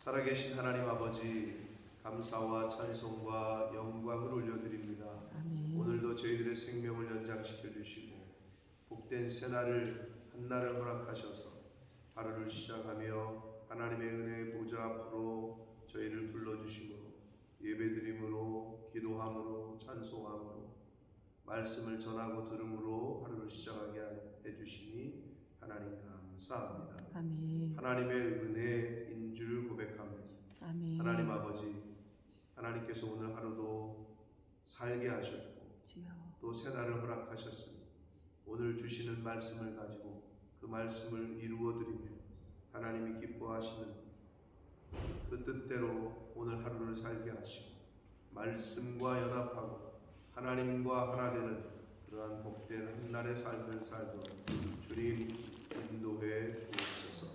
살아계신 하나님 아버지, 감사와 찬송과 영광을 올려드립니다. 아멘. 오늘도 저희들의 생명을 연장시켜 주시고 복된 새날을 한날을 허락하셔서 하루를 시작하며 하나님의 은혜의 보좌 앞으로 저희를 불러주심으로 예배드림으로 기도함으로 찬송함으로 말씀을 전하고 들음으로 하루를 시작하게 해주시니 하나님 감사합니다. 아멘. 하나님의 은혜인 줄 고백합니다. 아멘. 하나님 아버지, 하나님께서 오늘 하루도 살게 하셨고 주여. 또 새날을 허락하셨으니 오늘 주시는 말씀을 가지고 그 말씀을 이루어드리며 하나님이 기뻐하시는 그 뜻대로 오늘 하루를 살게 하시고 말씀과 연합하고 하나님과 하나 되는 그러한 복된 한날의 삶을 살도록 주님 인도해 주옵소서.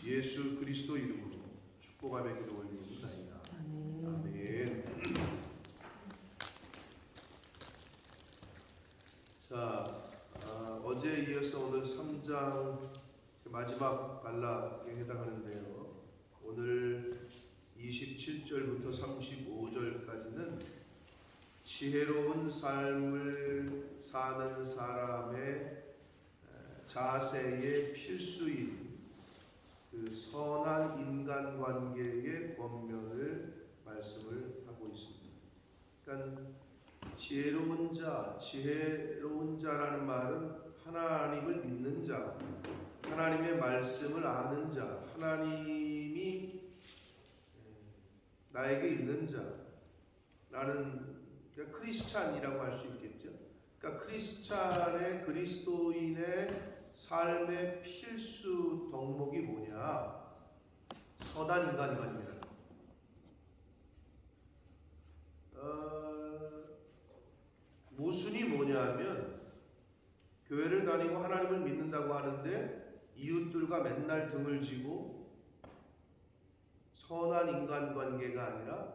예수 그리스도 이름으로 축복하며 기도 올리옵나이다. 아멘. 자, 어제에 이어서 오늘 3장 마지막 단락에 해당하는데요. 오늘 27절부터 35절까지는 지혜로운 삶을 사는 사람의 자세의 필수인 그 선한 인간관계의 권면을 말씀을 하고 있습니다. 그러니까 지혜로운 자라는 말은 하나님을 믿는 자, 하나님의 말씀을 아는 자, 하나님이 나에게 있는 자라는, 그러니까 크리스찬이라고 할 수 있겠죠. 그러니까 크리스찬의 그리스도인의 삶의 필수 덕목이 뭐냐? 선한 인간관계다. 모순이 뭐냐면 교회를 다니고 하나님을 믿는다고 하는데 이웃들과 맨날 등을 지고 선한 인간관계가 아니라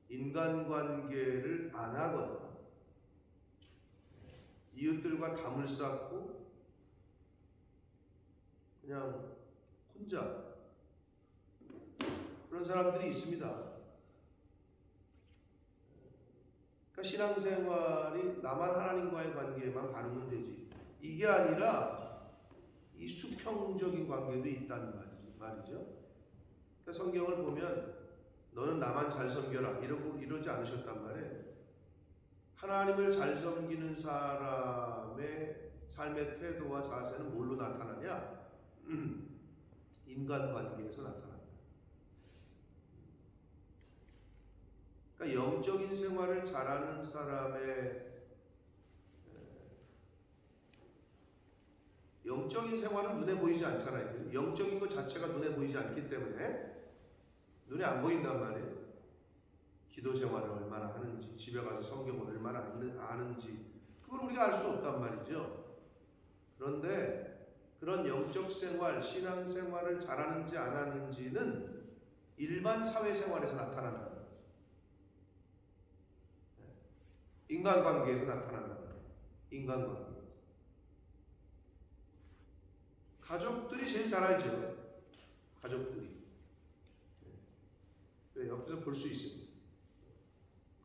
인간관계를 안 하거나 이웃들과 담을 쌓고 그냥 혼자 그런 사람들이 있습니다. 그러니까 신앙생활이 나만 하나님과의 관계에만 가르면 되지, 이게 아니라 이 수평적인 관계도 있다는 말이죠. 그러니까 성경을 보면 너는 나만 잘 섬겨라 이러지 않으셨단 말이에요. 하나님을 잘 섬기는 사람의 삶의 태도와 자세는 뭘로 나타나냐? 인간관계에서 나타납니다. 그러니까 영적인 생활을 잘하는 사람의 영적인 생활은 눈에 보이지 않잖아요. 영적인 것 자체가 눈에 보이지 않기 때문에 눈에 안 보인단 말이에요. 기도 생활을 얼마나 하는지, 집에 가서 성경을 얼마나 아는지, 그걸 우리가 알 수 없단 말이죠. 그런데 그런 영적 생활, 신앙 생활을 잘하는지 안 하는지는 일반 사회생활에서 나타난다는 거죠. 인간관계에서 나타난다는 거예요. 인간관계. 가족들이 제일 잘 알죠. 가족들이. 옆에서 볼 수 있습니다.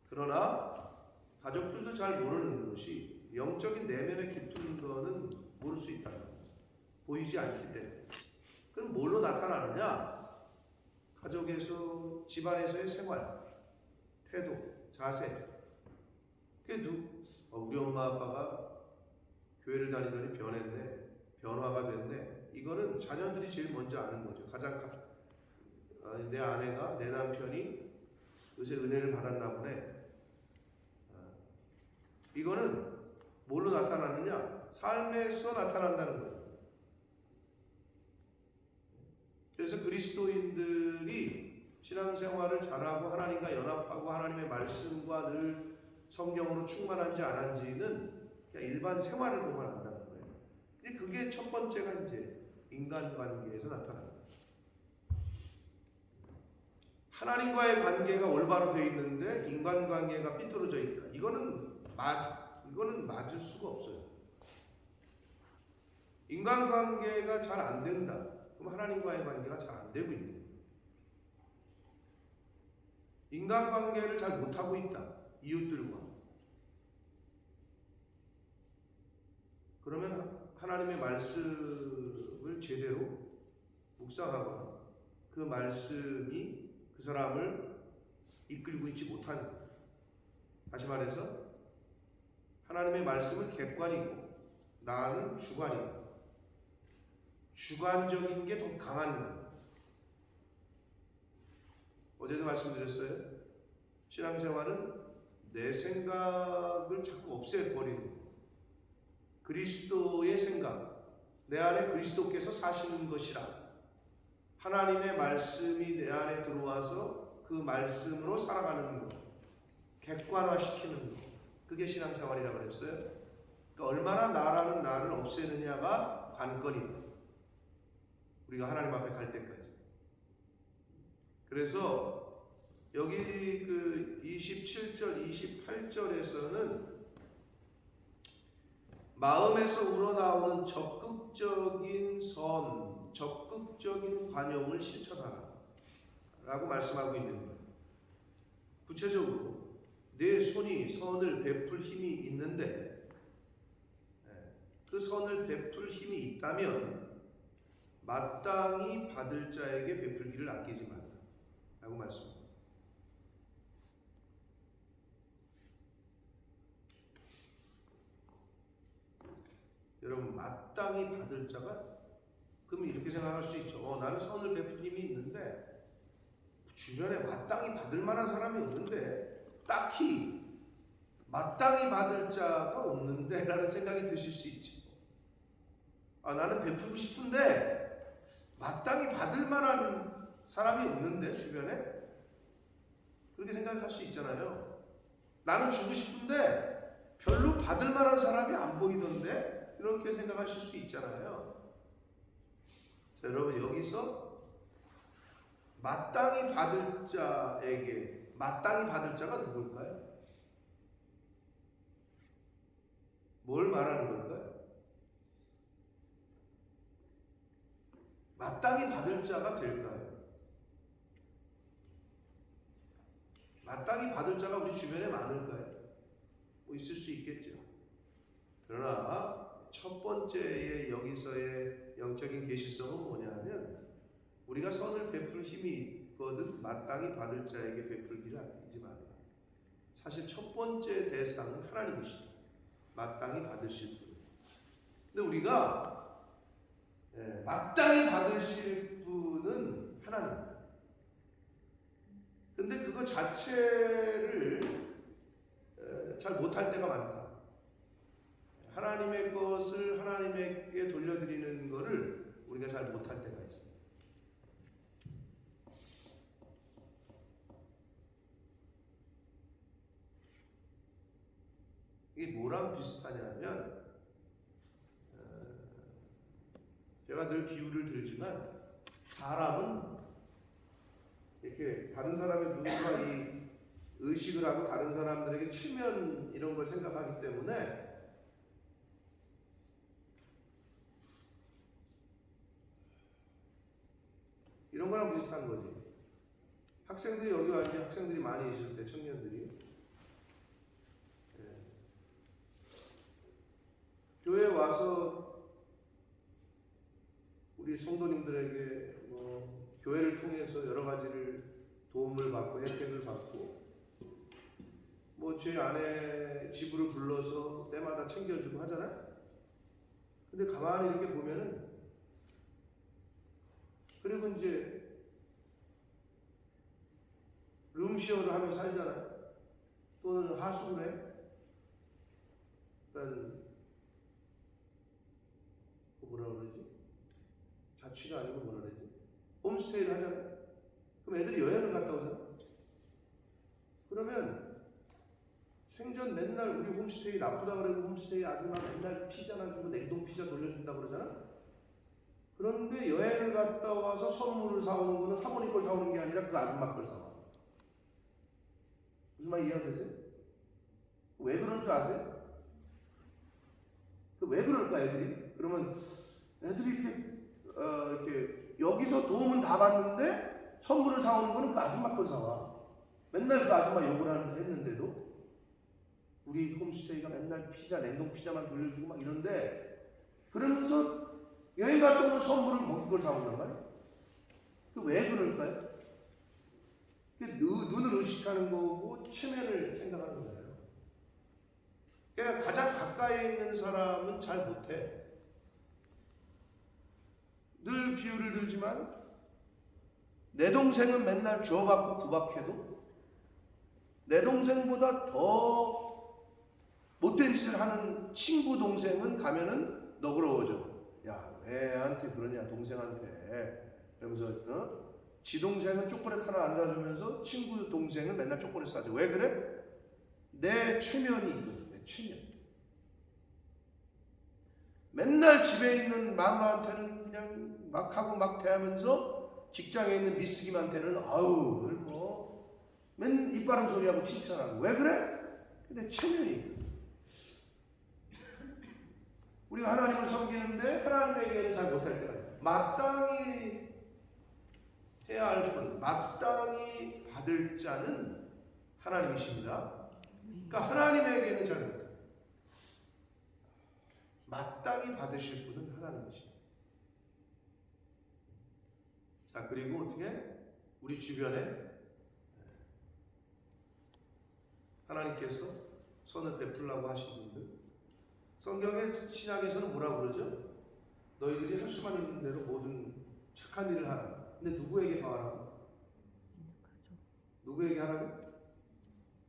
그러나 가족들도 잘 모르는 것이 영적인 내면의 깊은 거는 모를 수 있다는 거죠. 보이지 않기 때문에. 그럼 뭘로 나타나느냐? 가족에서, 집안에서의 생활, 태도, 자세. 우리 엄마 아빠가 교회를 다니더니 변했네, 변화가 됐네. 이거는 자녀들이 제일 먼저 아는 거죠. 내 아내가, 내 남편이 요새 은혜를 받았나 보네. 이거는 뭘로 나타나느냐? 삶에서 나타난다는 거예요. 그래서 그리스도인들이 신앙생활을 잘하고 하나님과 연합하고 하나님의 말씀과 늘 성령으로 충만한지 안 한지는 그냥 일반 생활을 보면 안다는 거예요. 근데 그게 첫 번째가 이제 인간관계에서 나타납니다. 하나님과의 관계가 올바로 되어 있는데 인간관계가 삐뚤어져 있다. 이거는 맞을 수가 없어요. 인간관계가 잘 안 된다. 그럼 하나님과의 관계가 잘 안 되고 있는 거예요. 인간관계를 잘 못하고 있다. 이웃들과. 그러면 하나님의 말씀을 제대로 묵상하거나 그 말씀이 그 사람을 이끌고 있지 못하는 거예요. 다시 말해서 하나님의 말씀은 객관이고 나는 주관이고 주관적인 게 더 강한 거예요. 어제도 말씀드렸어요. 신앙생활은 내 생각을 자꾸 없애버리는 거예요. 그리스도의 생각, 내 안에 그리스도께서 사시는 것이라 하나님의 말씀이 내 안에 들어와서 그 말씀으로 살아가는 것, 객관화시키는 것, 그게 신앙생활이라고 그랬어요. 그러니까 얼마나 나라는 나를 없애느냐가 관건이다. 우리가 하나님 앞에 갈 때까지. 그래서 여기 그 27절, 28절에서는 마음에서 우러나오는 적극적인 선, 적극적인 관용을 실천하라 라고 말씀하고 있는 거예요. 구체적으로 내 손이 선을 베풀 힘이 있는데 그 선을 베풀 힘이 있다면 마땅히 받을 자에게 베풀기를 아끼지 말라 라고 말씀합니다. 여러분, 마땅히 받을 자가, 그럼 이렇게 생각할 수 있죠. 나는 선을 베풀 힘이 있는데 주변에 마땅히 받을 만한 사람이 없는데 딱히 마땅히 받을 자가 없는데 라는 생각이 드실 수 있지. 나는 베풀고 싶은데 마땅히 받을 만한 사람이 없는데 주변에, 그렇게 생각할 수 있잖아요. 나는 주고 싶은데 별로 받을 만한 사람이 안 보이던데, 이렇게 생각하실 수 있잖아요. 자, 여러분, 여기서 마땅히 받을 자에게, 마땅히 받을 자가 누굴까요? 뭘 말하는 걸까요? 마땅히 받을 자가 될까요? 마땅히 받을 자가 우리 주변에 많을까요? 뭐 있을 수 있겠죠. 그러나 첫 번째의 여기서의 영적인 계시성은 뭐냐면, 우리가 선을 베풀 힘이 있거든 마땅히 받을 자에게 베풀기를 아끼지 말라. 사실 첫 번째 대상은 하나님이시다. 마땅히 받으실 분. 근데 우리가 마땅히 받으실 분은 하나님. 근데 그거 자체를 잘 못할 때가 많다. 하나님의 것을 하나님에게 돌려드리는 것을 우리가 잘 못할 때가 있습니다. 이게 뭐랑 비슷하냐면, 제가 늘 비유를 들지만, 사람은 이렇게 다른 사람의 눈과 이 의식을 하고 다른 사람들에게 체면 이런 걸 생각하기 때문에 이런 거랑 비슷한 거지. 학생들이 여기 와 이제 학생들이 많이 있을 때, 청년들이 교회에 와서 우리 성도님들에게 교회를 통해서 여러 가지를 도움을 받고 혜택을 받고, 제 아내 집으로 불러서 때마다 챙겨주고 하잖아요. 근데 가만히 이렇게 보면은, 그리고 이제 룸시어를 하며 살잖아요. 또는 하숙을 해. 그러니까 뭐라 그러지? 자취가 아니고 뭐라 그러지? 홈스테이를 하잖아요. 그럼 애들이 여행을 갔다 오잖아. 그러면 생전 맨날 우리 홈스테이 나쁘다 그러고 홈스테이 아줌마 맨날 피자나 주고 냉동 피자 돌려준다 그러잖아. 그런데 여행을 갔다 와서 선물을 사오는 거는 사모님 걸 사오는 게 아니라 그 아줌마 걸 사와. 무슨 말 이해하세요? 왜 그런 줄 아세요? 왜 그럴까 애들이? 그러면 애들이 이렇게 여기서 도움은 다 받는데 선물을 사오는 거는 그 아줌마 걸 사와. 맨날 그 아줌마 욕을 했는데도 우리 홈스테이가 맨날 피자, 냉동 피자만 돌려주고 막 이런데, 그러면서 여행 갔다 오는 선물을 거기 걸 사온단 말이에요. 그 왜 그럴까요? 눈을 의식하는 거고 체면을 생각하는 거예요. 그러니까 가장 가까이 있는 사람은 잘 못해. 늘 비유를 들지만 내 동생은 맨날 주워받고 구박해도 내 동생보다 더 못된 짓을 하는 친구 동생은 가면은 너그러워져. 야, 왜 애한테 그러냐, 동생한테. 그러면서 지 동생은 초콜릿 하나 안 사주면서 친구 동생은 맨날 초콜릿 사줘. 왜 그래? 내 체면이 있거든. 내 체면. 맨날 집에 있는 마마한테는 그냥 막 하고 막 대하면서 직장에 있는 미스김한테는 아우 맨 이빠른 소리하고 칭찬하고. 왜 그래? 내 체면이 있거든. 우리가 하나님을 섬기는데 하나님에게는 잘 못할 때가 있어요. 마땅히 해야 할 분, 마땅히 받을 자는 하나님이십니다. 그러니까 하나님에게는 잘 못해요. 마땅히 받으실 분은 하나님이십니다. 자, 그리고 어떻게 우리 주변에 하나님께서 선을 베풀라고 하신 분들, 성경의 신약에서는 뭐라고 그러죠? 너희들이 할 수만 있는 대로 모든 착한 일을 하라. 근데 누구에게 더 하라고? 누구에게 하라고?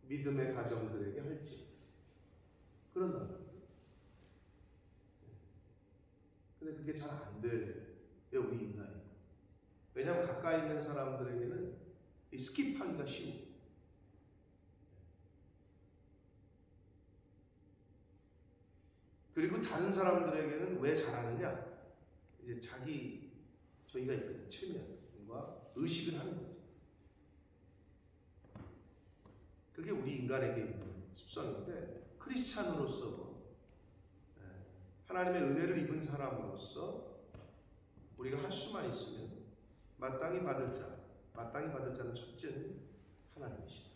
믿음의 가정들에게 할지. 그런다. 근데 그게 잘 안 돼. 왜 우리 인간이? 왜냐하면 가까이 있는 사람들에게는 스킵하기가 쉬워. 그리고 다른 사람들에게는 왜 잘하느냐? 이제 저희가 있거든. 체면과 의식을 하는 거지. 그게 우리 인간에게 있는 습성인데, 크리스찬으로서 하나님의 은혜를 입은 사람으로서 우리가 할 수만 있으면 마땅히 받을 자는 첫째는 하나님이시다.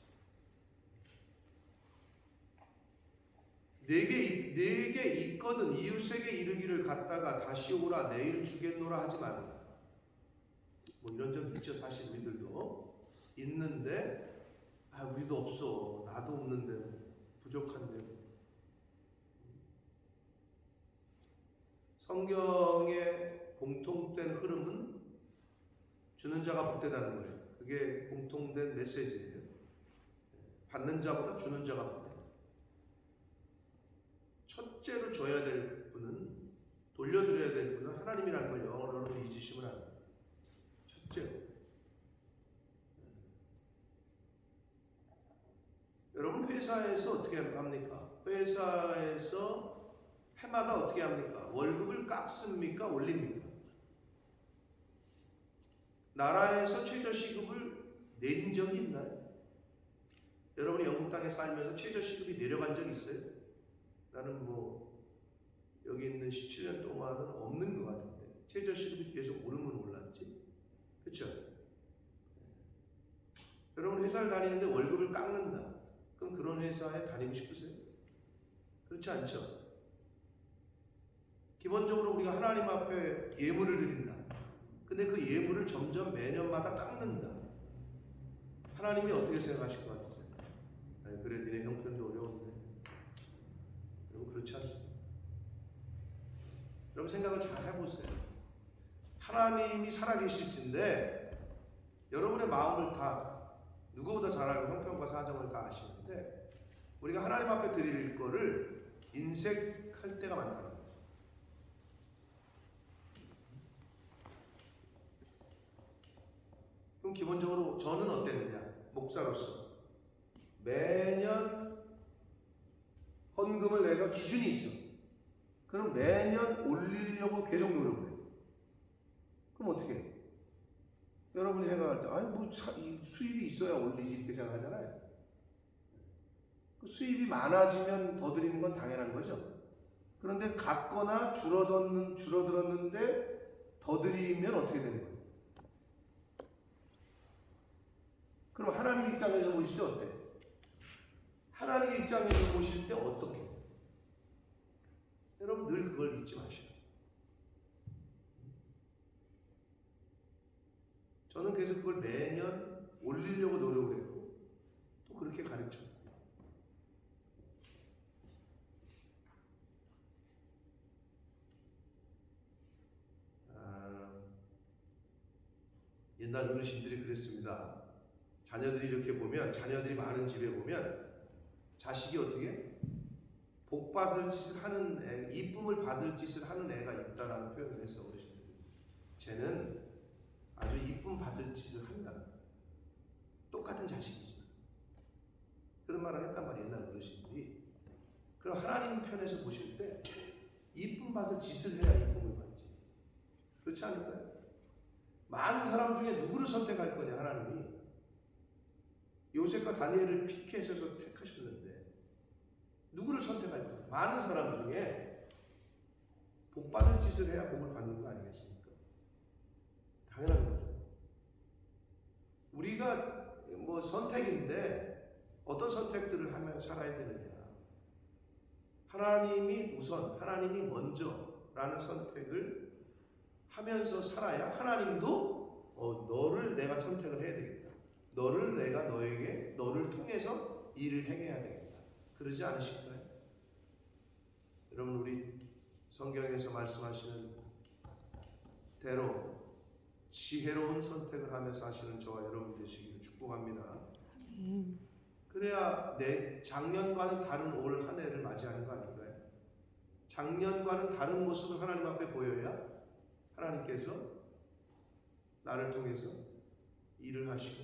내게 있거든 이웃에게 이르기를 갔다가 다시 오라 내일 주겠노라 하지 말라. 뭐 이런 적 있죠. 사실 우리들도 있는데 우리도 없어. 나도 없는데 부족한데. 성경의 공통된 흐름은 주는 자가 복되다는 거예요. 그게 공통된 메시지예요. 받는 자보다 주는 자가 복되다. 첫째로 줘야 될 분은, 돌려드려야 될 분은 하나님이라는 걸 영어로는 잊으시면 안 돼요. 첫째로. 여러분 회사에서 어떻게 합니까? 회사에서 해마다 어떻게 합니까? 월급을 깎습니까? 올립니까? 나라에서 최저시급을 내린 적이 있나요? 여러분이 영국 땅에 살면서 최저시급이 내려간 적이 있어요? 나는 여기 있는 17년 동안은 없는 것 같은데 최저시급이 계속 오르면 올랐지. 그렇죠? 여러분 회사를 다니는데 월급을 깎는다. 그럼 그런 회사에 다니고 싶으세요? 그렇지 않죠? 기본적으로 우리가 하나님 앞에 예물을 드린다. 근데 그 예물을 점점 매년마다 깎는다. 하나님이 어떻게 생각하실 것 같으세요? 그래 니네 형편도 어려운데. 여러분 그렇지 않습니다. 여러분 생각을 잘 해보세요. 하나님이 살아계실진데 여러분의 마음을 다 누구보다 잘 알고 형편과 사정을 다 아시는데 우리가 하나님 앞에 드릴 거를 인색할 때가 많다는 거죠. 그럼 기본적으로 저는 어땠느냐? 목사로서 매년 헌금을 내가 기준이 있어. 그럼 매년 올리려고 계속 노력을 해요. 그럼 어떻게 해요? 여러분이 생각할 때 수입이 있어야 올리지 이렇게 생각하잖아요. 그 수입이 많아지면 더 드리는 건 당연한 거죠. 그런데 같거나 줄어들었는데 더 드리면 어떻게 되는 거예요? 그럼 하나님 입장에서 보실 때 어때? 하나님 입장에서 보실 때 어떻게? 여러분 늘 그걸 잊지 마시오. 저는 그래서 그걸 매년 올리려고 노력을 했고 또 그렇게 가르쳐요. 옛날 어르신들이 그랬습니다. 자녀들이 이렇게 보면, 자녀들이 많은 집에 보면 자식이 어떻게 복받을 짓을 하는 애, 이쁨을 받을 짓을 하는 애가 있다라는 표현을 했어. 어르신들이. 쟤는 아주 이쁨 받을 짓을 한다. 똑같은 자식이지만 그런 말을 했단 말이에요. 옛날 어르신들이. 그럼 하나님 편에서 보실 때 이쁨 받을 짓을 해야 이쁨을 받지. 그렇지 않을까요? 많은 사람 중에 누구를 선택할 거냐 하나님이. 요셉과 다니엘을 픽해서 택하셨는데 누구를 선택할 거냐. 많은 사람 중에 복받을 짓을 해야 복을 받는 거 아니겠습니까? 당연한 거죠. 우리가 뭐 선택인데 어떤 선택들을 하며 살아야 되느냐. 하나님이 우선, 하나님이 먼저라는 선택을 하면서 살아야 하나님도 너를 내가 선택을 해야 되겠다. 너를 내가 너를 통해서 일을 행해야 되겠다. 그러지 않으실까요? 여러분 우리 성경에서 말씀하시는 대로 지혜로운 선택을 하면서 하시는 저와 여러분 되시기를 축복합니다. 그래야 내 작년과는 다른 올 한 해를 맞이하는 거 아닌가요? 작년과는 다른 모습을 하나님 앞에 보여야 하나님께서 나를 통해서 일을 하시고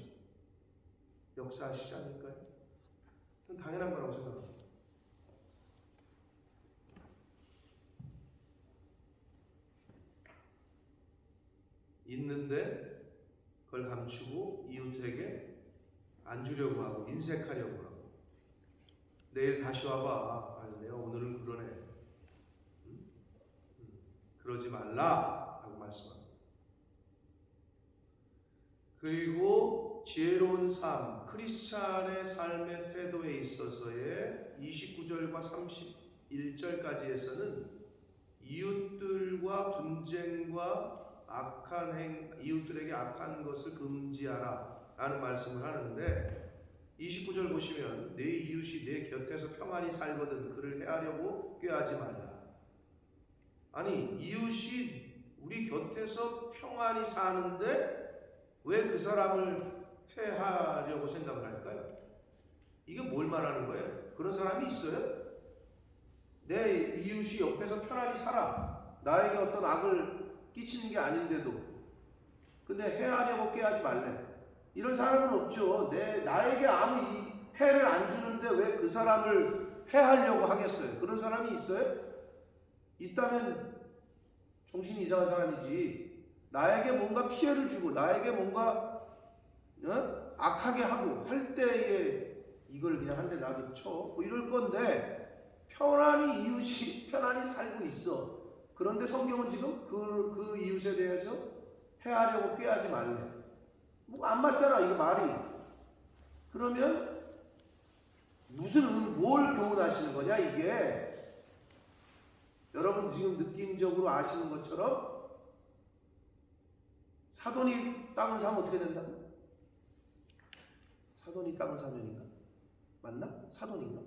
역사하시지 않을까요? 그건 당연한 거라고 생각합니다. 있는데 그걸 감추고 이웃에게 안 주려고 하고 인색하려고 하고 내일 다시 와봐. 아니, 내가 오늘은 그러네. 그러지 말라 라고 말씀합니다. 그리고 지혜로운 삶, 크리스찬의 삶의 태도에 있어서의 29절과 31절까지에서는 이웃들과 분쟁과 이웃들에게 악한 것을 금지하라 라는 말씀을 하는데 29절 보시면 내 이웃이 내 곁에서 평안히 살거든 그를 해하려고 꾀하지 말라. 아니 이웃이 우리 곁에서 평안히 사는데 왜 그 사람을 해하려고 생각을 할까요? 이게 뭘 말하는 거예요? 그런 사람이 있어요? 내 이웃이 옆에서 편안히 살아. 나에게 어떤 악을 끼치는 게 아닌데도 근데 해하려고 꾀하지 말래. 이런 사람은 없죠. 나에게 아무 해를 안 주는데 왜 그 사람을 해하려고 하겠어요? 그런 사람이 있어요? 있다면 정신이 이상한 사람이지. 나에게 뭔가 피해를 주고 나에게 뭔가 악하게 하고 할 때에 이걸 그냥 한 대 놔도 쳐 뭐 이럴 건데 편안히 이웃이 편안히 살고 있어. 그런데 성경은 지금 그 이웃에 대해서 해하려고 꾀하지 말래. 뭐 안 맞잖아 이거 말이. 그러면 뭘 교훈하시는 거냐 이게. 여러분 지금 느낌적으로 아시는 것처럼 사돈이 땅을 사면 어떻게 된다고? 사돈이 땅을 사면인가? 맞나? 사돈인가?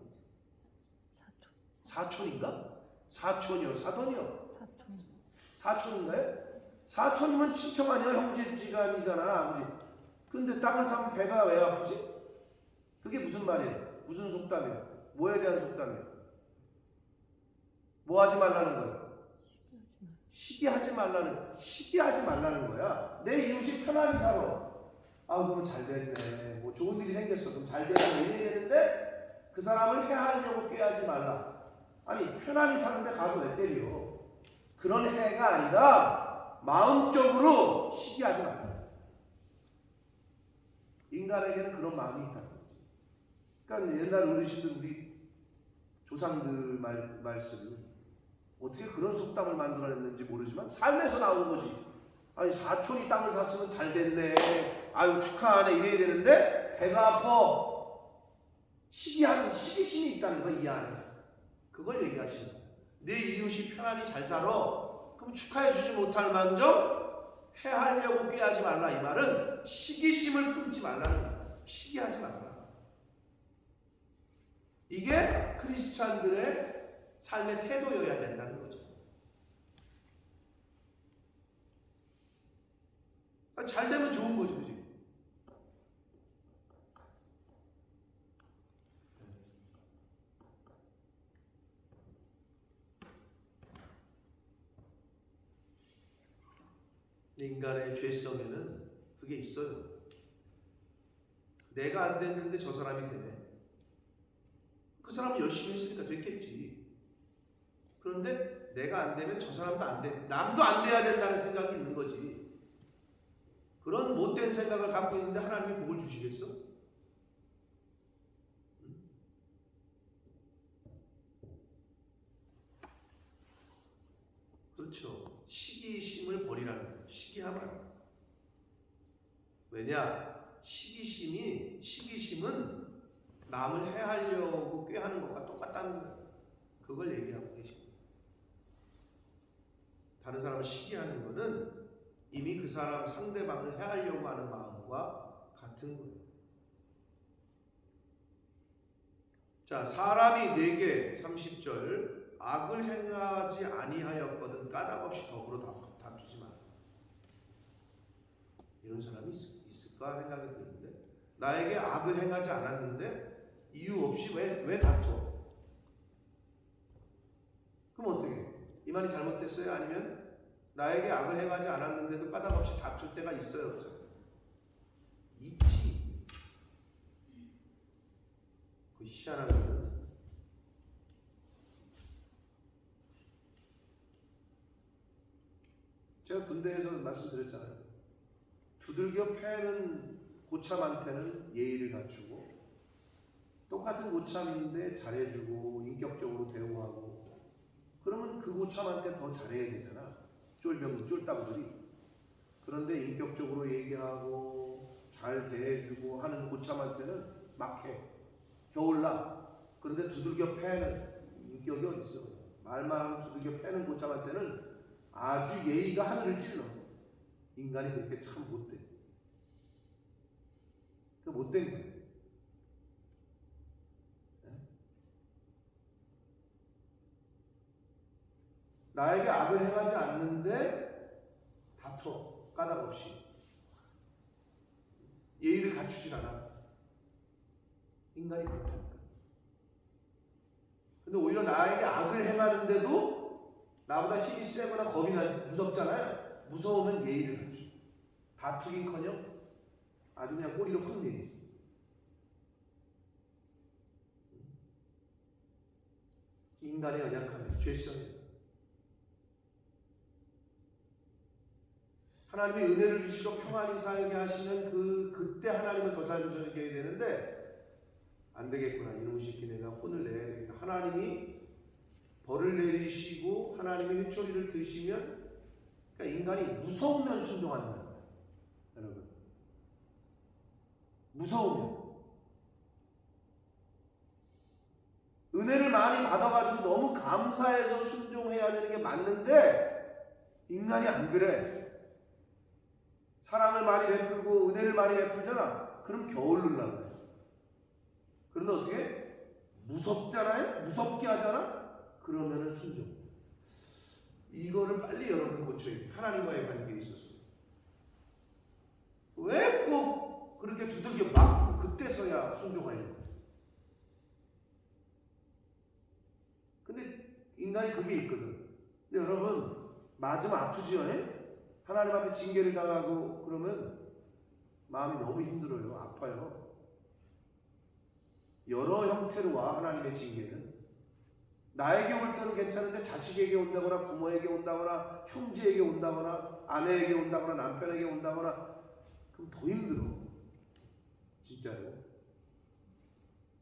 사촌인가? 사촌이요? 사돈이요? 사촌인가요? 사촌이면 친척 아니야? 형제지간이잖아 아버지. 근데 땅을 사면 배가 왜 아프지? 그게 무슨 말이에요? 무슨 속담이에요? 뭐에 대한 속담이에요? 뭐 하지 말라는 거예요? 시기하지 말라는 거야. 내 이웃이 편안히 살아. 그러면 잘 됐네. 뭐 좋은 일이 생겼어. 그럼 잘 됐네. 이래야 되는데 그 사람을 해하려고 꾀하지 말라. 아니 편안히 사는데 가서 왜 때려? 그런 해가 아니라 마음적으로 시기하지 말라. 인간에게는 그런 마음이 있다. 그러니까 옛날 어르신들 우리 조상들 말씀을 어떻게 그런 속담을 만들어냈는지 모르지만 삶에서 나온 거지. 아니 사촌이 땅을 샀으면 잘 됐네, 아유 축하하네 이래야 되는데 배가 아파. 시기심이 있다는 거 이 안에. 그걸 얘기하시는 거예요. 내 이웃이 편안히 잘 살아. 그럼 축하해 주지 못할 망정 해하려고 꾀하지 말라. 이 말은 시기심을 품지 말라는 거예요. 시기하지 말라. 이게 크리스찬들의 삶의 태도여야 된다는 거죠. 잘 되면 좋은 거지, 그지? 인간의 죄성에는 그게 있어요. 내가 안 됐는데 저 사람이 되네. 그 사람은 열심히 했으니까 됐겠지. 그런데 내가 안 되면 저 사람도 안 돼. 남도 안 돼야 된다는 생각이 있는 거지. 그런 못된 생각을 갖고 있는데 하나님이 복을 주시겠어? 그렇죠. 시기심을 버리라는 거예요. 시기하면 안 돼요. 왜냐? 시기심은 남을 해하려고 꾀하는 것과 똑같다는 거예요. 그걸 얘기하고 계십니다. 다른 사람을 시기하는 것은 이미 그 사람 상대방을 해하려고 하는 마음과 같은 거예요. 자, 사람이 내게 30절 악을 행하지 아니하였거든 까닭없이 더불어 다투지 마라. 이런 사람이 있을까 생각이 드는데, 나에게 악을 행하지 않았는데 이유 없이 왜 다투어? 그럼 어떻게? 이 말이 잘못됐어요? 아니면 나에게 악을 행하지 않았는데도 까닭없이 다툴 때가 있어요, 없어요? 있지. 그 희한한 거는 제가 군대에서 말씀드렸잖아요. 두들겨 패는 고참한테는 예의를 갖추고, 똑같은 고참인데 잘해주고 인격적으로 대우하고, 그러면 그 고참한테 더 잘해야 되잖아. 쫄따구들이. 그런데 인격적으로 얘기하고 잘 대해주고 하는 고참한테는 막해. 겨울나. 그런데 두들겨 패는 인격이 어딨어. 말만 하면 두들겨 패는 고참한테는 아주 예의가 하늘을 찔러. 인간이 그렇게 참 못돼. 그 못된 거예요. 나에게 악을 행하지 않는데 다퉈. 까닭없이. 예의를 갖추질 않아. 인간이 그렇다니까. 근데 오히려 나에게 악을 행하는데도 나보다 힘이 세거나 겁이 나지, 무섭잖아요. 무서우면 예의를 갖추. 다투긴커녕 아주 그냥 꼬리로 확 내리지. 인간의 연약함이 죄성이에요. 하나님이 은혜를 주시고 평안히 살게 하시면 그때 하나님은 더 잘 주셔야 되는데, 안 되겠구나. 이놈의 새끼 내가 혼을 내야 되겠다. 하나님이 벌을 내리시고 하나님의 회초리를 드시면, 그러니까 인간이 무서우면 순종한다는 거예요. 여러분, 무서우면. 은혜를 많이 받아가지고 너무 감사해서 순종해야 되는 게 맞는데, 인간이 안 그래. 사랑을 많이 베풀고 은혜를 많이 베풀잖아. 그럼 겨울 누려고 해요. 그런데 어떻게? 무섭잖아요? 무섭게 하잖아? 그러면은 순종. 이거를 빨리 여러분 고쳐야 돼요. 하나님과의 관계에 있어서. 왜 꼭 그렇게 두들겨 맞고 그때서야 순종하려고. 근데 인간이 그게 있거든. 근데 여러분, 맞으면 아프지요? 하나님 앞에 징계를 당하고 그러면 마음이 너무 힘들어요. 아파요. 여러 형태로 와, 하나님의 징계는. 나에게 올 때는 괜찮은데 자식에게 온다거나 부모에게 온다거나 형제에게 온다거나 아내에게 온다거나 남편에게 온다거나, 그럼 더 힘들어. 진짜로.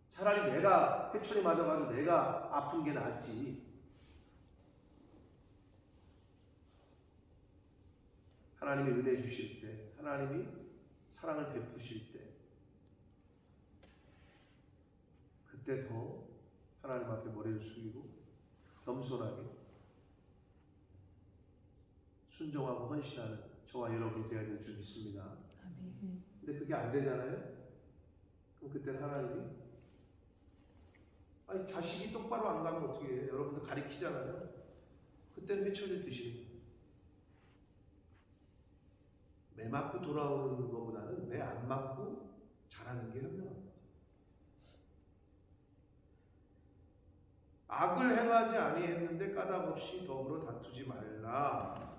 차라리 내가 회초리 맞아가지고 내가 아픈 게 낫지. 하나님이 은혜 주실 때, 하나님이 사랑을 베푸실 때, 그때 더 하나님 앞에 머리를 숙이고 겸손하게 순종하고 헌신하는 저와 여러분이 되어야 될 줄 믿습니다. 근데 그게 안 되잖아요. 그럼 그때는 하나님이 아니 자식이 똑바로 안 가면 어떻게 해요? 여러분들 가리키잖아요. 그때는 회초리를 드시는 거예요. 매 맞고 돌아오는 것보다는 매 안 맞고 잘하는 게 현명합니다. 악을 행하지 아니했는데 까닭없이 더불어 다투지 말라.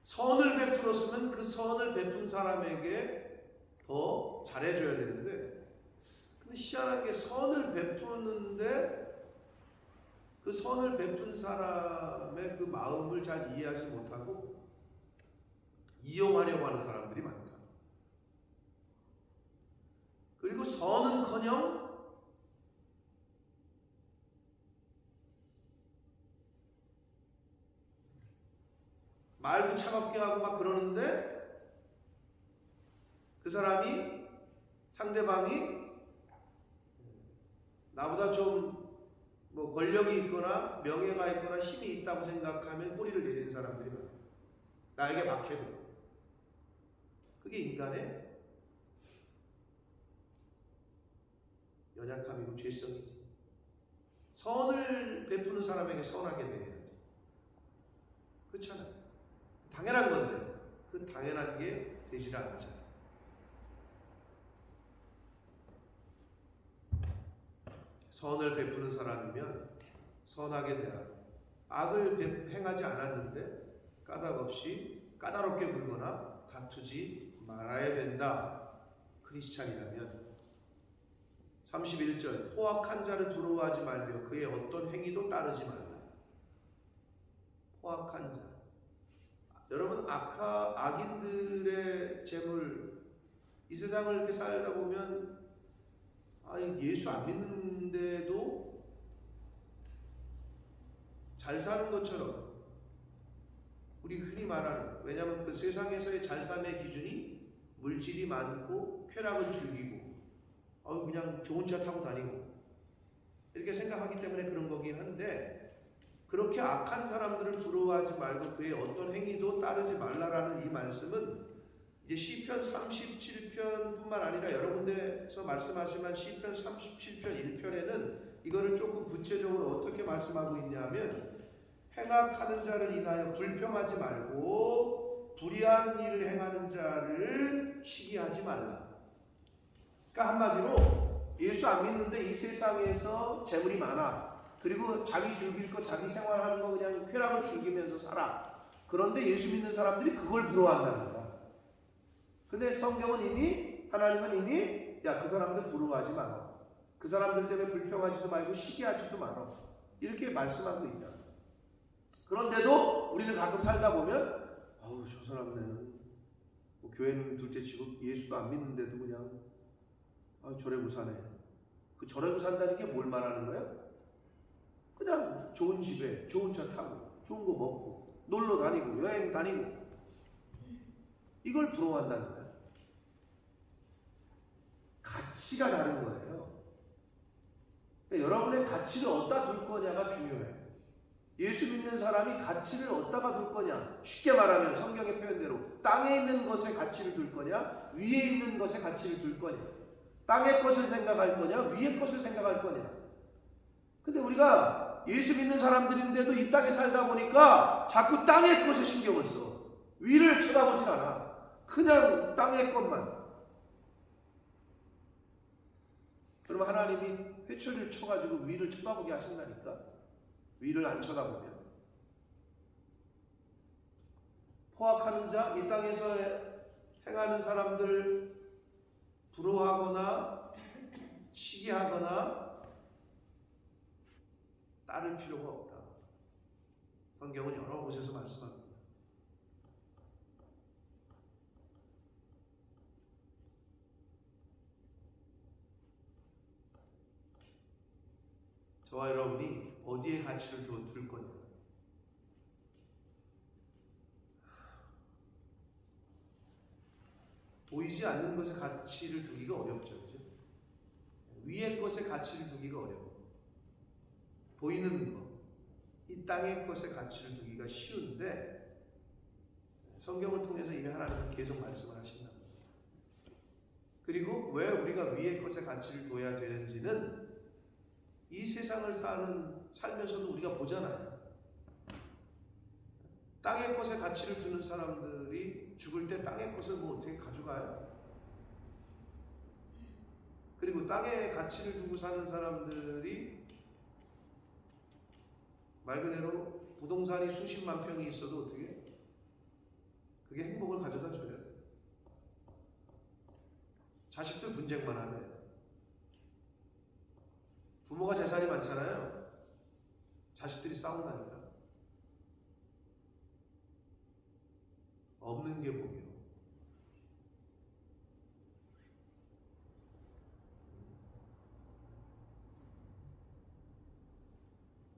선을 베풀었으면 그 선을 베푼 사람에게 더 잘해줘야 되는데, 근데 희한한 게 선을 베푸는데 그 선을 베푼 사람의 그 마음을 잘 이해하지 못하고 이용하려고 하는 사람들이 많다. 그리고 선은커녕 말도 차갑게 하고 막 그러는데 그 사람이 상대방이 나보다 좀 뭐 권력이 있거나 명예가 있거나 힘이 있다고 생각하면 꼬리를 내리는 사람들이 많아요. 나에게 막혀도. 그게 인간의 연약함이고 죄성이지. 선을 베푸는 사람에게 선하게 대해야지. 그렇잖아요. 당연한 건데 그 당연한 게 되질 않잖아요. 선을 베푸는 사람이면 선하게 대하고, 악을 행하지 않았는데 까닭없이 까다롭게 굴거나 다투지 말아야 된다. 크리스찬이라면. 31절 포악한 자를 부러워하지 말며 그의 어떤 행위도 따르지 말라. 포악한 자, 여러분 악인들의 재물, 이 세상을 이렇게 살다 보면 예수 안 믿는데도 잘 사는 것처럼 우리 흔히 말하는, 왜냐하면 그 세상에서의 잘 삶의 기준이 물질이 많고 쾌락을 즐기고 그냥 좋은 차 타고 다니고 이렇게 생각하기 때문에 그런 거긴 한데, 그렇게 악한 사람들을 부러워하지 말고 그의 어떤 행위도 따르지 말라라는 이 말씀은 이제 시편 37편뿐만 아니라 여러 군데서 말씀하지만 시편 37편 1편에는 이거를 조금 구체적으로 어떻게 말씀하고 있냐면, 행악하는 자를 인하여 불평하지 말고 불의한 일을 행하는 자를 시기하지 말라. 그러니까 한마디로 예수 안 믿는데 이 세상에서 재물이 많아. 그리고 자기 즐길 거, 자기 생활하는 거 그냥 쾌락을 즐기면서 살아. 그런데 예수 믿는 사람들이 그걸 부러워한다는 거야. 근데 성경은 이미, 하나님은 이미 그 사람들 부러워하지 마라. 그 사람들 때문에 불평하지도 말고 시기하지도 마라. 이렇게 말씀하고 있다. 그런데도 우리는 가끔 살다 보면 저 사람들은 뭐 교회는 둘째치고 예수도 안 믿는데도 그냥 저래고 사네. 그 저래고 산다는 게 뭘 말하는 거야? 그냥 좋은 집에 좋은 차 타고 좋은 거 먹고 놀러 다니고 여행 다니고 이걸 부러워한다는 거야. 가치가 다른 거예요. 그러니까 여러분의 가치를 어디다 둘 거냐가 중요해요. 예수 믿는 사람이 가치를 어디다가 둘 거냐? 쉽게 말하면 성경의 표현대로 땅에 있는 것에 가치를 둘 거냐? 위에 있는 것에 가치를 둘 거냐? 땅의 것을 생각할 거냐? 위의 것을 생각할 거냐? 근데 우리가 예수 믿는 사람들인데도 이 땅에 살다 보니까 자꾸 땅의 것에 신경을 써. 위를 쳐다보진 않아. 그냥 땅의 것만. 그럼 하나님이 회초리를 쳐가지고 위를 쳐다보게 하신다니까. 위를 안 쳐다보면. 포악하는 자, 이 땅에서 행하는 사람들 부러워하거나 시기하거나 따를 필요가 없다. 성경은 여러 곳에서 말씀합니다. 저와 여러분이 어디에 가치를 둘 거냐? 보이지 않는 것에 가치를 두기가 어렵죠. 그죠? 위의 것에 가치를 두기가 어려워. 보이는 것, 이 땅의 것에 가치를 두기가 쉬운데 성경을 통해서 이미 하나님은 계속 말씀을 하신다. 그리고 왜 우리가 위의 것에 가치를 둬야 되는지는 이 세상을 살면서도 우리가 보잖아요. 땅의 것에 가치를 두는 사람들이 죽을 때 땅의 것을 뭐 어떻게 가져가요? 그리고 땅에 가치를 두고 사는 사람들이 말 그대로 부동산이 수십만 평이 있어도 어떻게 그게 행복을 가져다 줘요? 자식들 분쟁만 하네. 부모가 재산이 많잖아요. 자식들이 싸운다니까. 없는 게 복이요.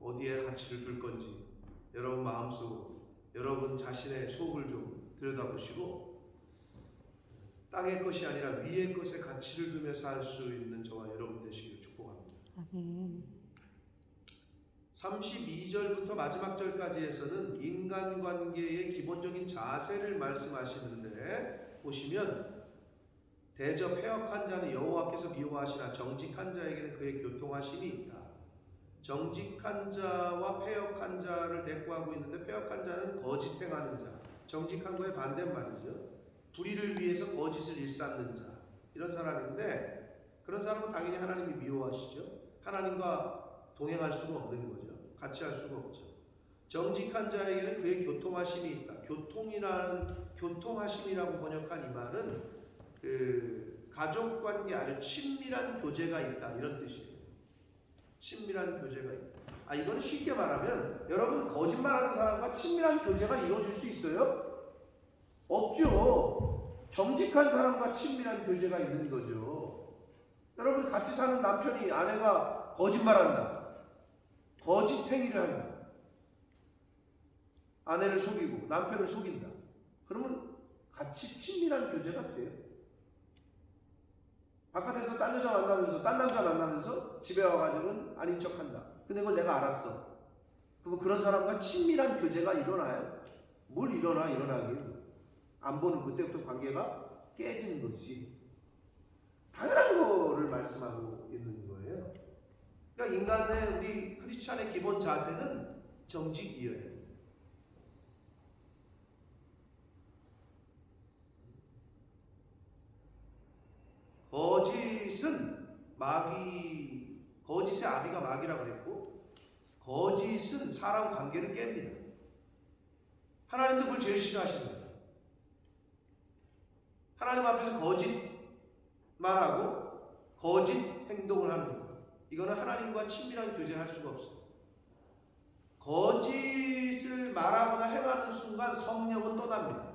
어디에 가치를 둘 건지 여러분 마음속, 여러분 자신의 속을 좀 들여다보시고 땅의 것이 아니라 위의 것에 가치를 두며 살 수 있는 저와 여러분 되시길 축복합니다. 아멘. 32절부터 마지막 절까지에서는 인간관계의 기본적인 자세를 말씀하시는데 보시면 대저 패역한 자는 여호와께서 미워하시나 정직한 자에게는 그의 교통하심이 있다. 정직한 자와 패역한 자를 대꾸하고 있는데 패역한 자는 거짓 행하는 자, 정직한 거에 반대말이죠. 불의를 위해서 거짓을 일삼는 자, 이런 사람인데 그런 사람은 당연히 하나님이 미워하시죠. 하나님과 동행할 수가 없는 거죠. 같이 할 수가 없죠. 정직한 자에게는 그의 교통하심이 있다. 교통하심이라고 번역한 이 말은 가족관계 아주 친밀한 교제가 있다, 이런 뜻이에요. 친밀한 교제가 있다. 이거는 쉽게 말하면 여러분 거짓말하는 사람과 친밀한 교제가 이루어질 수 있어요? 없죠. 정직한 사람과 친밀한 교제가 있는 거죠. 여러분 같이 사는 남편이 아내가 거짓말한다. 거짓 행위를 한다. 아내를 속이고 남편을 속인다. 그러면 같이 친밀한 교제가 돼요. 바깥에서 딴 여자 만나면서 딴 남자 만나면서 집에 와가지고는 아닌 척한다. 근데 그걸 내가 알았어. 그러면 그런 사람과 친밀한 교제가 일어나요? 뭘 일어나긴. 안 보는 그때부터 관계가 깨지는 것이 당연한 거를 말씀하고 있는 거예요. 그러니까 인간의 우리 크리스찬의 기본 자세는 정직이어야 돼요. 거짓은 거짓의 아비가 마귀라고 그랬고 거짓은 사람 관계를 깹니다. 하나님도 그걸 제일 싫어하시는 거예요. 하나님 앞에서 거짓 말하고 거짓 행동을 하는 거예요. 이거는 하나님과 친밀한 교제를 할 수가 없어요. 거짓을 말하거나 행하는 순간 성령은 떠납니다.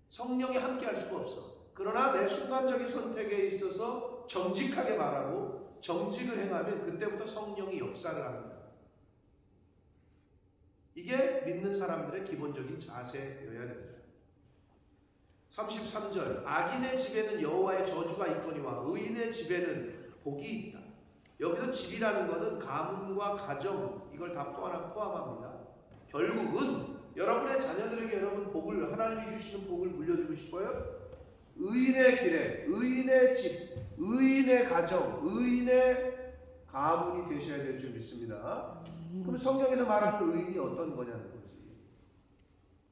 성령이 함께 할 수가 없어. 그러나 내 순간적인 선택에 있어서 정직하게 말하고 정직을 행하면 그때부터 성령이 역사를 합니다. 이게 믿는 사람들의 기본적인 자세여야 됩니다. 33절 악인의 집에는 여호와의 저주가 있거니와 의인의 집에는 복이 있다. 여기서 집이라는 것은 가문과 가정 이걸 다 포함합니다. 결국은 여러분의 자녀들에게 여러분 복을 하나님이 주시는 복을 물려주고 싶어요? 의인의 길에 의인의 집 의인의 가정 의인의 가문이 되셔야 될 줄 믿습니다. 그럼 성경에서 말하는 의인이 어떤 거냐는 거지.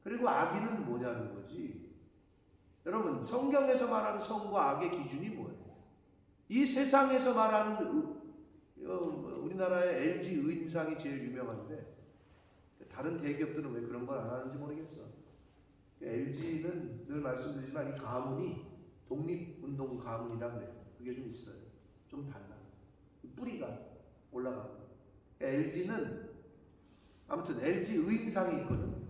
그리고 악인은 뭐냐는 거지. 여러분 성경에서 말하는 성과 악의 기준이 뭐예요? 이 세상에서 말하는 우리나라의 LG 의인상이 제일 유명한데 다른 대기업들은 왜 그런 걸 안 하는지 모르겠어. LG는 늘 말씀드리지만 이 가문이 독립운동 가문이라 그래요. 그게 좀 있어요. 좀 달라. 뿌리가 올라가고. LG는 아무튼 LG 의인상이 있거든.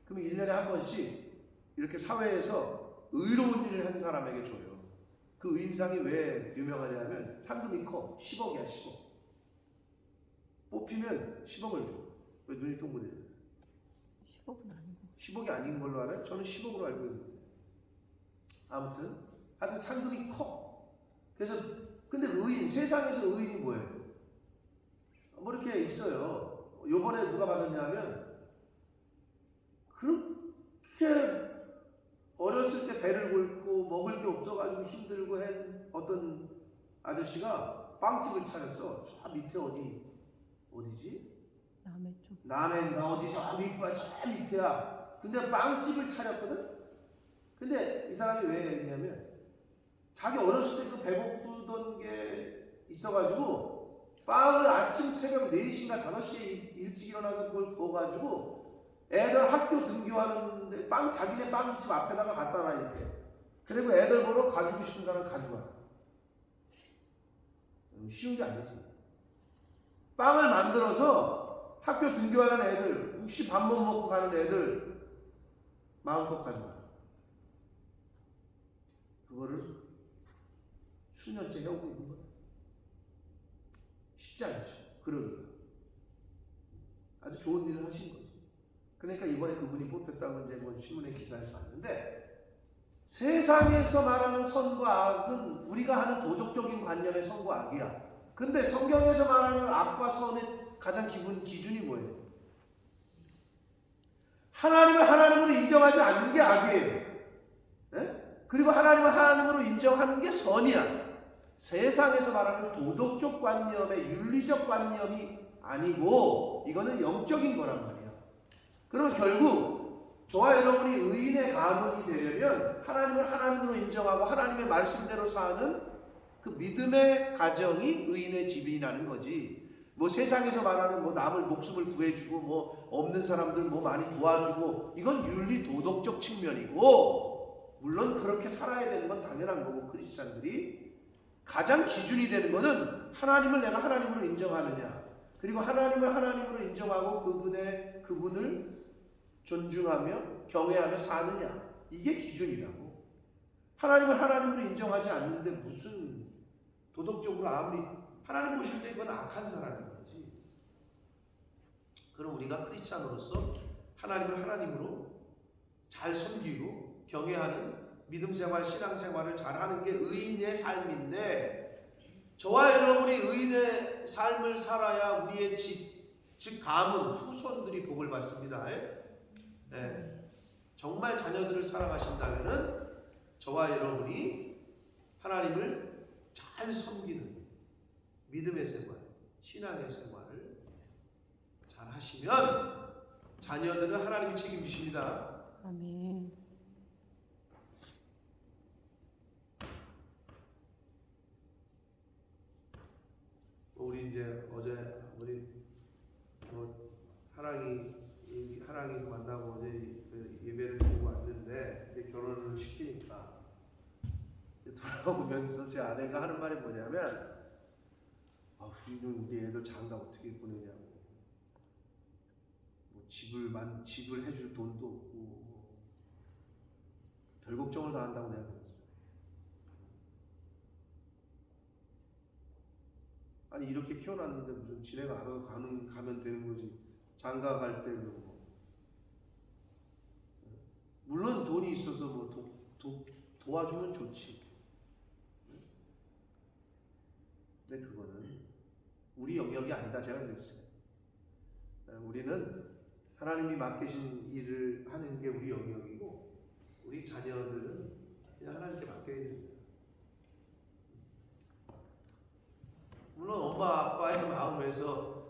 그러면 1년에 한 번씩 이렇게 사회에서 의로운 일을 한 사람에게 줘요. 그 의인상이 왜 유명하냐면 상금이 커. 10억이야 10억. 뽑히면 10억을 줘. 왜 눈이 동그래요? 10억은 아니고. 10억이 아닌 걸로 알아요? 저는 10억으로 알고 있는데. 아무튼 하여튼 상금이 커. 그래서 근데 의인, 세상에서 의인이 뭐예요? 뭐 이렇게 있어요. 요번에 누가 받았냐면 그렇게 어렸을 때 배를 곪고 먹을 게 없어가지고 힘들고 한 어떤 아저씨가 빵집을 차렸어. 저 밑에 어디지? 남해 쪽. 남해인가 어디 저 밑에야. 근데 빵집을 차렸거든. 근데 이 사람이 왜 했냐면 자기 어렸을 때 그 배고프던 게 있어가지고 빵을 아침 새벽 4시인가 5시에 일찍 일어나서 그걸 구워가지고 애들 학교 등교하는데 자기네 빵집 앞에다가 갖다 놔 이렇게. 그리고 애들 보러 가지고 싶은 사람 가져가. 쉬운 게 아니지. 빵을 만들어서 학교 등교하는 애들, 혹시 밥 못 먹고 가는 애들 마음껏 가져가. 그거를 수년째 해오고 있는 거야. 쉽지 않죠. 그러기가. 아주 좋은 일을 하신 거죠. 그러니까 이번에 그분이 뽑혔다고 이제 뭐 신문에 기사에서 봤는데, 세상에서 말하는 선과 악은 우리가 하는 도덕적인 관념의 선과 악이야. 근데 성경에서 말하는 악과 선의 가장 기준이 뭐예요? 하나님을 하나님으로 인정하지 않는 게 악이에요. 에? 그리고 하나님을 하나님으로 인정하는 게 선이야. 세상에서 말하는 도덕적 관념의 윤리적 관념이 아니고 이거는 영적인 거란 말이야. 그러면 결국 저와 여러분이 의인의 가문이 되려면 하나님을 하나님으로 인정하고 하나님의 말씀대로 사는 그 믿음의 가정이 의인의 집이라는 거지. 뭐 세상에서 말하는 뭐 남을 목숨을 구해주고 뭐 없는 사람들 뭐 많이 도와주고 이건 윤리 도덕적 측면이고, 물론 그렇게 살아야 되는 건 당연한 거고, 크리스찬들이 가장 기준이 되는 거는 하나님을 내가 하나님으로 인정하느냐, 그리고 하나님을 하나님으로 인정하고 그분을 존중하며 경외하며 사느냐, 이게 기준이라고. 하나님을 하나님으로 인정하지 않는데 무슨 도덕적으로 아무리 하나님 보실 때 이건 악한 사람인 거지. 그럼 우리가 크리스찬으로서 하나님을 하나님으로 잘 섬기고 경외하는 믿음 생활, 신앙 생활을 잘하는 게 의인의 삶인데, 저와 여러분이 의인의 삶을 살아야 우리의 집, 즉 가문, 후손들이 복을 받습니다. 네. 정말 자녀들을 사랑하신다면은 저와 여러분이 하나님을 잘 섬기는 믿음의 생활, 신앙의 생활을 잘 하시면 자녀들은 하나님이 책임지십니다. 아멘. 우리 이제 어제 우리 하랑이 만나고 어제 예배를 드리고 왔는데 이제 결혼을 시키니까 돌아오면서 제 아내가 하는 말이 뭐냐면, 우리 애들 장가 어떻게 보내냐고, 뭐 집을 해줄 돈도 없고 별 걱정을 다 한다고 내가 그랬어. 아니 이렇게 키워놨는데 무슨 지네가 알아서 가면 되는 거지. 장가 갈 때 그러고. 물론 돈이 있어서 뭐 도와주면 좋지. 근데 그거는 우리 영역이 아니다. 제가 그랬어요. 우리는 하나님이 맡기신 일을 하는 게 우리 영역이고, 우리 자녀들은 그냥 하나님께 맡겨야 됩니다. 물론 엄마 아빠의 마음에서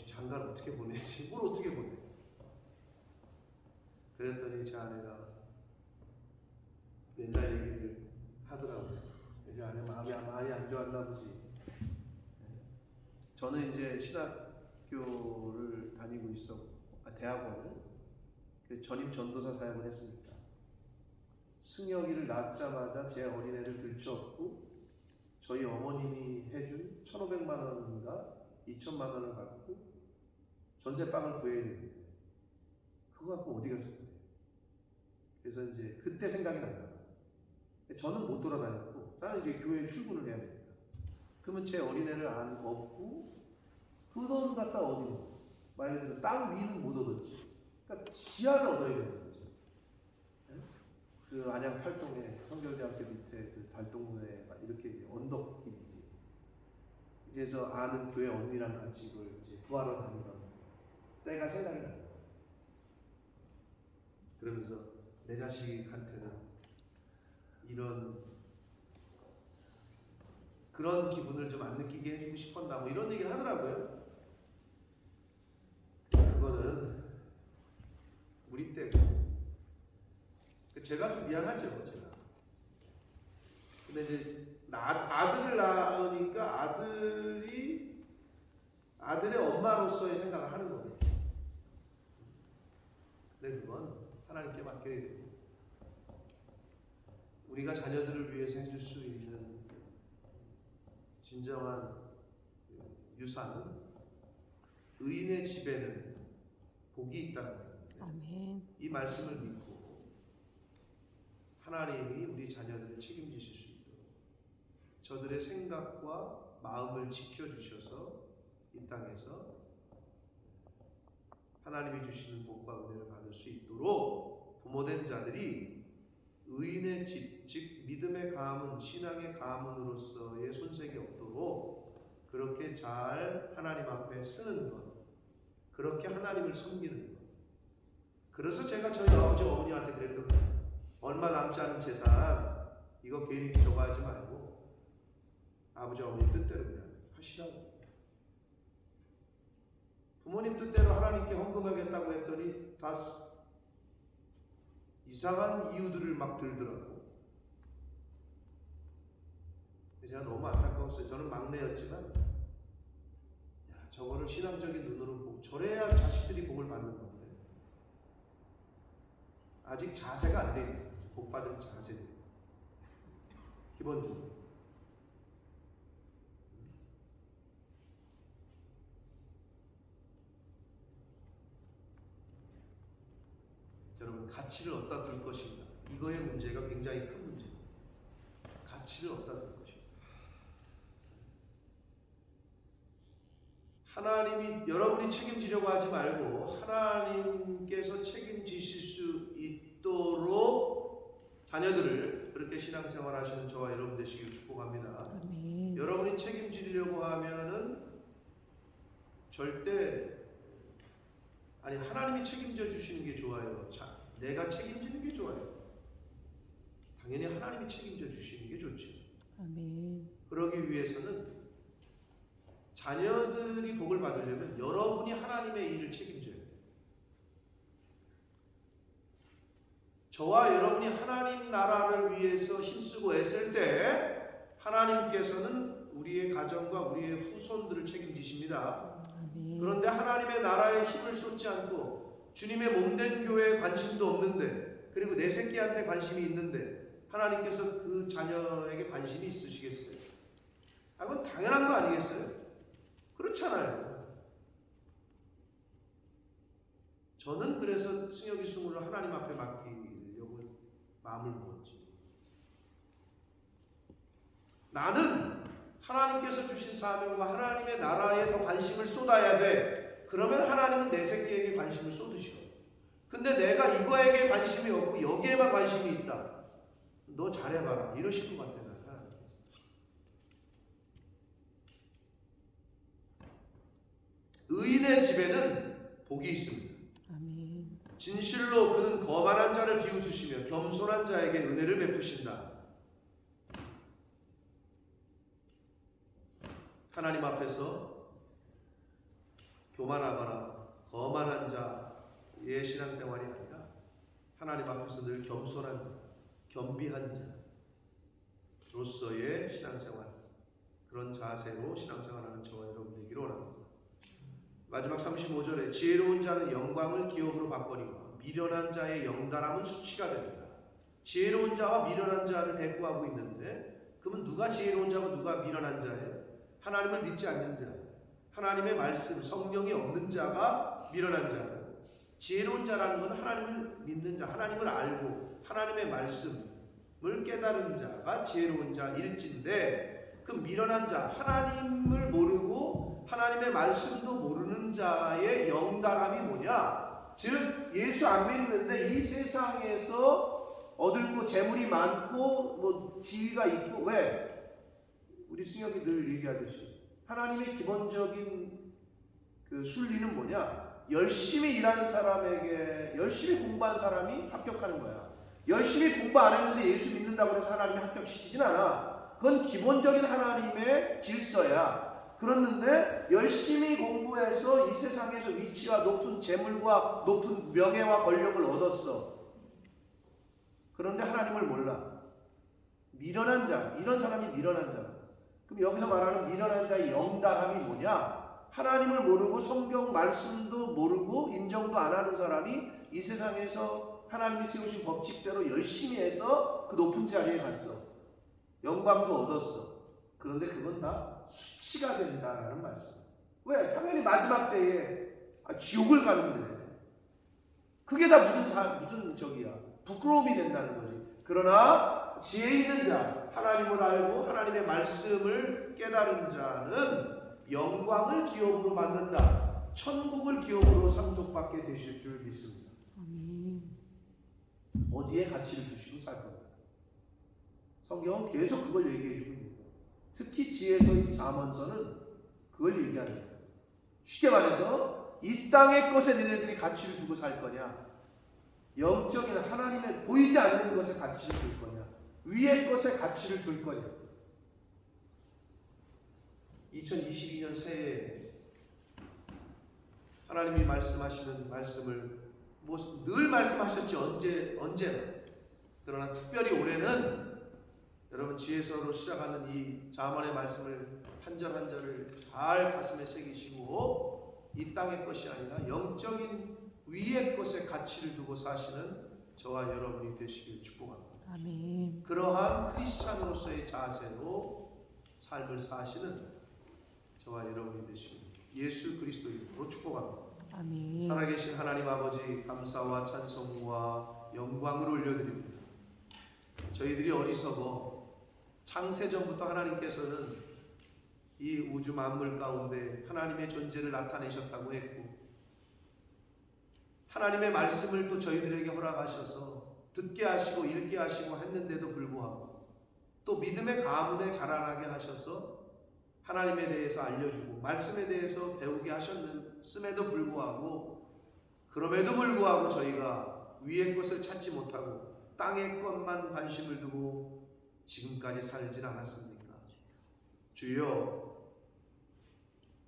장가를 어떻게 보내지? 뭘 어떻게 보내? 그랬더니 제 아내가 옛날 얘기를 하더라고요. 이제 아내 마음이 많이 안 좋았나 보지. 저는 이제 신학교를 다니고 대학원을 전임 전도사 사역을 했습니다. 승혁이를 낳자마자 제 어린애를 들쳐업고 저희 어머님이 해준 1,500만 원인가 2,000만 원을 갖고 전세방을 구해야 되는데 그거 갖고 어디 가서 구해요? 그래서 이제 그때 생각이 난다. 저는 못 돌아다녔고 나는 이제 교회에 출근을 해야 되니까. 그러면 제 어린애를 안 업고 그 돈 갖다 어디 말 그대로 땅 위는 못 얻었지. 그러니까 지하를 얻어야 되는 거죠. 네? 그 안양 팔동에 성결대학교 밑에 그 달동문에 막 이렇게 언덕길이지. 이제 저 아는 교회 언니랑 같이 이걸 이제 구하러 다니던 때가 생각이 난다. 그러면서 내 자식한테는 그런 기분을 좀 안 느끼게 해주고 싶었나 뭐 이런 얘기를 하더라고요. 그거는 우리 때고 제가 좀 미안하죠. 제가. 근데 이제 아들을 낳으니까 아들의 엄마로서의 생각을 하는 거예요. 근데 그건 하나님께 맡겨야 되고 우리가 자녀들을 위해서 해줄 수 있는 진정한 유산은 의인의 집에는 복이 있다는 거예요. 아멘. 이 말씀을 믿고 하나님이 우리 자녀들을 책임지실 수 있도록 저들의 생각과 마음을 지켜주셔서 이 땅에서 하나님이 주시는 복과 은혜를 받을 수 있도록 부모된 자들이 의인의 집, 즉 믿음의 가문, 신앙의 가문으로서의 손색이 없도록 그렇게 잘 하나님 앞에 쓰는 것, 그렇게 하나님을 섬기는 것. 그래서 제가 저희 아버지 어머니한테 그랬던 거예요. 얼마 남지 않은 재산 이거 괜히 저거 하지 말고 아버지 어머니 뜻대로 그냥 하시라고. 부모님 뜻대로 하나님께 헌금하겠다고 했더니 다 이상한 이유들을 막 들더라고. 제가 너무 안타까웠어요. 저는 막내였지만 야, 저거를 신앙적인 눈으로 보고 저래야 자식들이 복을 받는 건데 아직 자세가 안 돼 있는 거죠. 복 받을 자세 기본적으로. 여러분 가치를 어디다 둘 것인가 이거의 문제가 굉장히 큰 문제입니다. 가치를 어디다 둘 것인가. 하나님이 여러분이 책임지려고 하지 말고 하나님께서 책임지실 수 있도록 자녀들을 그렇게 신앙생활하시는 저와 여러분 되시길 축복합니다. 아멘. 여러분이 책임지려고 하면은 절대 하나님이 책임져 주시는 게 좋아요. 내가 책임지는 게 좋아요. 당연히 하나님이 책임져 주시는 게 좋지. 아멘. 그러기 위해서는 자녀들이 복을 받으려면 여러분이 하나님의 일을 책임져야 돼요. 저와 여러분이 하나님 나라를 위해서 힘쓰고 애쓸 때 하나님께서는 우리의 가정과 우리의 후손들을 책임지십니다. 아멘. 그런데 하나님의 나라에 힘을 쏟지 않고 주님의 몸된 교회에 관심도 없는데 그리고 내 새끼한테 관심이 있는데 하나님께서 그 자녀에게 관심이 있으시겠어요? 그건 당연한 거 아니겠어요? 그렇잖아요. 저는 그래서 승혁이 승우를 하나님 앞에 맡기려고 마음을 먹었지. 나는 하나님께서 주신 사명과 하나님의 나라에 더 관심을 쏟아야 돼. 그러면 하나님은 내 새끼에게 관심을 쏟으셔. 근데 내가 이거에게 관심이 없고 여기에만 관심이 있다. 너 잘해봐라. 이러실 것 같아. 의인의 집에는 복이 있습니다. 아멘. 진실로 그는 거만한 자를 비웃으시며 겸손한 자에게 은혜를 베푸신다. 하나님 앞에서 교만하거나 거만한 자의 신앙생활이 아니라 하나님 앞에서 늘 겸손한 자, 겸비한 자로서의 신앙생활, 그런 자세로 신앙생활하는 저와 여러분 되기를 원합니다. 마지막 35절에 지혜로운 자는 영광을 기업으로 바꾸니와 미련한 자의 영달함은 수치가 됩니다. 지혜로운 자와 미련한 자를 대꾸하고 있는데 그러면 누가 지혜로운 자고 누가 미련한 자예요? 하나님을 믿지 않는 자, 하나님의 말씀, 성령이 없는 자가 미련한 자예요. 지혜로운 자라는 건 하나님을 믿는 자, 하나님을 알고 하나님의 말씀을 깨달은 자가 지혜로운 자일진데 그 미련한 자, 하나님을 모르고 하나님의 말씀도 모르는 자의 영달함이 뭐냐? 즉 예수 안 믿는데 이 세상에서 얻을 거 재물이 많고 뭐 지위가 있고 왜? 우리 승혁이 늘 얘기하듯이 하나님의 기본적인 그 순리는 뭐냐? 열심히 일하는 사람에게 열심히 공부한 사람이 합격하는 거야. 열심히 공부 안 했는데 예수 믿는다고 해서 하나님이 합격시키진 않아. 그건 기본적인 하나님의 질서야. 그렇는데 열심히 공부해서 이 세상에서 위치와 높은 재물과 높은 명예와 권력을 얻었어. 그런데 하나님을 몰라. 미련한 자, 이런 사람이 미련한 자. 그럼 여기서 말하는 미련한 자의 영달함이 뭐냐? 하나님을 모르고 성경 말씀도 모르고 인정도 안 하는 사람이 이 세상에서 하나님이 세우신 법칙대로 열심히 해서 그 높은 자리에 갔어. 영광도 얻었어. 그런데 그건 다 수치가 된다라는 말씀. 왜? 당연히 마지막 때에 지옥을 가는데 그게 다 무슨 적이야. 부끄러움이 된다는 거지. 그러나 지혜 있는 자, 하나님을 알고 하나님의 말씀을 깨달은 자는 영광을 기업으로 만든다. 천국을 기업으로 상속받게 되실 줄 믿습니다. 아멘. 어디에 가치를 두시고 살 겁니다. 성경은 계속 그걸 얘기해주고 있는 거예요. 특히 지혜서인 잠언서는 그걸 얘기하는 거예요. 쉽게 말해서 이 땅의 것에 너네들이 가치를 두고 살 거냐, 영적인 하나님의 보이지 않는 것에 가치를 둘 거냐, 위의 것에 가치를 둘 거냐. 2022년 새해에 하나님이 말씀하시는 말씀을 뭐 늘 말씀하셨지 언제나. 그러나 특별히 올해는 여러분 지혜서로 시작하는 이 잠언의 말씀을 한 절 한 절을 잘 가슴에 새기시고 이 땅의 것이 아니라 영적인 위의 것에 가치를 두고 사시는 저와 여러분이 되시길 축복합니다. 아멘. 그러한 크리스찬으로서의 자세로 삶을 사시는 저와 여러분이 되시길 예수 그리스도 이름으로 축복합니다. 아멘. 살아계신 하나님 아버지, 감사와 찬송과 영광을 올려드립니다. 저희들이 어리석어 창세전부터 하나님께서는 이 우주 만물 가운데 하나님의 존재를 나타내셨다고 했고, 하나님의 말씀을 또 저희들에게 허락하셔서 듣게 하시고 읽게 하시고 했는데도 불구하고 또 믿음의 가문에 자라나게 하셔서 하나님에 대해서 알려주고 말씀에 대해서 배우게 하셨음에도 불구하고, 그럼에도 불구하고 저희가 위의 것을 찾지 못하고 땅의 것만 관심을 두고 지금까지 살진 않았습니까? 주여,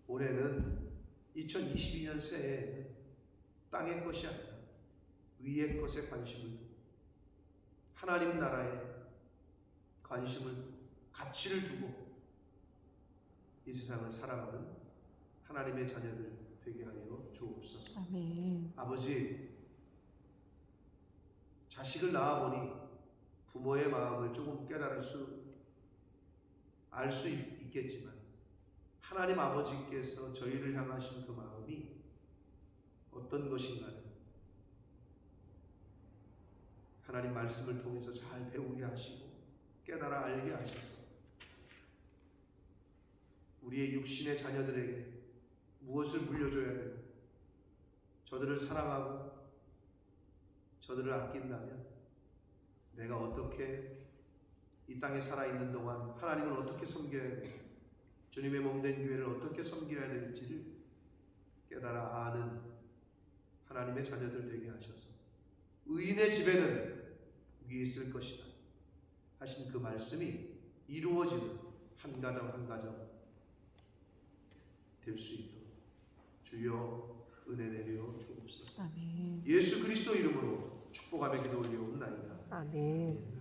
올해는 2022년 새해에는 땅의 것이 아니라 위의 것에 관심을 두고 하나님 나라에 관심을 두고 가치를 두고 이 세상을 살아가는 하나님의 자녀들 되게 하여 주옵소서. 아멘. 아버지, 자식을 낳아보니 부모의 마음을 조금 알 수 있겠지만 하나님 아버지께서 저희를 향하신 그 마음이 어떤 것인가를 하나님 말씀을 통해서 잘 배우게 하시고 깨달아 알게 하셔서 우리의 육신의 자녀들에게 무엇을 물려줘야 되고 저들을 사랑하고 저들을 아낀다면 내가 어떻게 이 땅에 살아있는 동안 하나님을 어떻게 섬겨야 되고 주님의 몸된 교회를 어떻게 섬겨야 될지를 깨달아 아는 하나님의 자녀들 되게 하셔서 의인의 집에는 복이 있을 것이다 하신 그 말씀이 이루어지는 한 가정 한 가정 될 수 있도록 주여 은혜 내려 주옵소서. 아멘. 예수 그리스도 이름으로 축복하며 기도 올리옵나이다. 아멘.